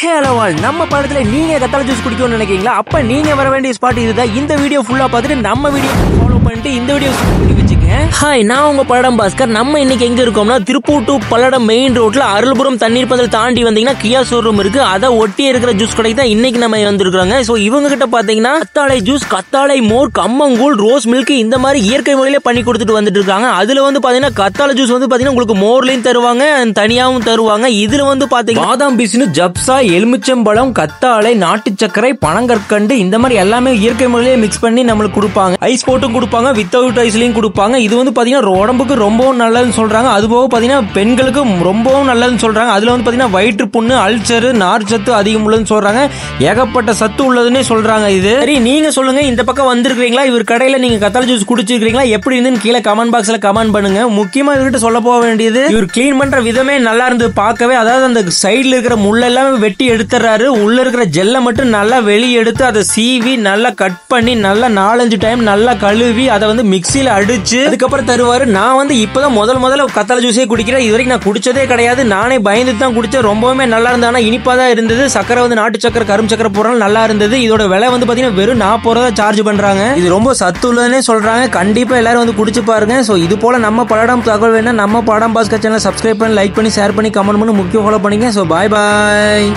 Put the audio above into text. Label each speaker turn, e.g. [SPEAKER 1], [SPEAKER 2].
[SPEAKER 1] Hello all, நம்ம படத்துல நீங்க கத்தாழை ஜூஸ் குடிக்கணும்னு நினைக்கிறீங்களா? அப்ப நீங்க வர வேண்டிய ஸ்பாட் இதுதான். இந்த வீடியோ ஃபுல்லா பார்த்துட்டு நம்ம வீடியோ ஃபாலோ பண்ணிட்டு இந்த வீடியோ பண்ணி வச்சுக்கங்க. ஹாய், நான் உங்க பல்லடம் பாஸ்கர். நம்ம இன்னைக்கு எங்க இருக்கோம்னா திருப்பூர் டு பல்லடம் மெயின் ரோட்ல அருள்புரம் தண்ணீர் பந்தல் தாண்டி வந்தீங்கன்னா கியா ஷோரூம் இருக்கு. அதை ஒட்டி இருக்கிற ஜூஸ் கடைக்கு தான் இன்னைக்கு நம்ம வந்திருக்காங்க. ஸோ இவங்க கிட்ட பாத்தீங்கன்னா கத்தாழை ஜூஸ், கத்தாழை மோர், கம்மங்கூழ், ரோஸ் மில்க் இந்த மாதிரி இயற்கை முறையில பண்ணி கொடுத்துட்டு வந்துட்டு இருக்காங்க. அதுல வந்து பாத்தீங்கன்னா கத்தாழை ஜூஸ் வந்து பாத்தீங்கன்னா உங்களுக்கு மோர்லயும் தருவாங்க, தனியாவும் தருவாங்க. இதுல வந்து பாத்தீங்கன்னா பாதாம் பிசினு, ஜப்சா, எலுமிச்சம்பழம், கத்தாழை, நாட்டு சர்க்கரை, பனங்கற்கண்டு இந்த மாதிரி எல்லாமே இயற்கை முறையிலே மிக்ஸ் பண்ணி நம்மளுக்கு கொடுப்பாங்க. ஐஸ் போட்டும் கொடுப்பாங்க, வித்தவுட் ஐஸ்லயும் கொடுப்பாங்க. இது வந்து பாத்தீங்கன்னா உடம்புக்கு ரொம்பவும் நல்லதுன்னு சொல்றாங்க. அது போக பாத்தீங்கன்னா பெண்களுக்கு ரொம்பவும் நல்லதுன்னு சொல்றாங்க. அதுல வந்து பாத்தீங்கன்னா வயிற்று புண்ணு, அல்சர், நார் சத்து அதிகம் உள்ளதுன்னு சொல்றாங்க. ஏகப்பட்ட சத்து உள்ளதுன்னு சொல்றாங்க. இது சரி, நீங்க சொல்லுங்க, இந்த பக்கம் வந்திருக்கீங்களா? இவர் கடையில நீங்க கத்தாழை ஜூஸ் குடிச்சிருக்கீங்களா? எப்படி இருந்துன்னு கீழே கமெண்ட் பாக்ஸ்ல கமெண்ட் பண்ணுங்க. முக்கியமா இவர்கிட்ட சொல்ல போக வேண்டியது, இவர் கிளீன் பண்ற விதமே நல்லா இருந்து பார்க்கவே. அதாவது அந்த சைடுல இருக்கிற முள்ளெல்லாம் வெட்டி எடுத்துறாரு. உள்ள இருக்கிற ஜெல்லை மட்டும் நல்லா வெளியே எடுத்து அதை சீவி நல்லா கட் பண்ணி நல்லா 4-5 டைம் நல்லா கழுவி அதை வந்து மிக்சியில அடிச்சு அதுக்கப்புறம் தருவாரு. நான் வந்து இப்பதான் முதல்ல கத்தாழை ஜூஸே குடிக்கிறேன். இது வரைக்கும் நான் குடிச்சதே கிடையாது. நானே பயந்து தான் குடிச்சேன். ரொம்பவுமே நல்லா இருந்தது. ஆனா இனிப்பா தான் இருந்தது. சக்கரை வந்து நாட்டு சக்கரை, கரும் சக்கரை போடுறாங்க, நல்லா இருந்தது. இதோட விலை வந்து பாத்தீங்கன்னா வெறும் 40 ரூபா சார்ஜ் பண்றாங்க. இது ரொம்ப சத்து உள்ளதுன்னே சொல்றாங்க. கண்டிப்பா எல்லாரும் வந்து குடிச்சு பாருங்க. சோ இது போல நம்ம பல்லடம் தகவல் வேணா நம்ம பல்லடம் பாஸ்கர் சேனல் சப்ஸ்கிரைப் பண்ணி, லைக் பண்ணி, ஷேர் பண்ணி, கமெண்ட் பண்ணி முக்கியம் ஃபாலோ பண்ணிங்க. சோ பாய் பாய்.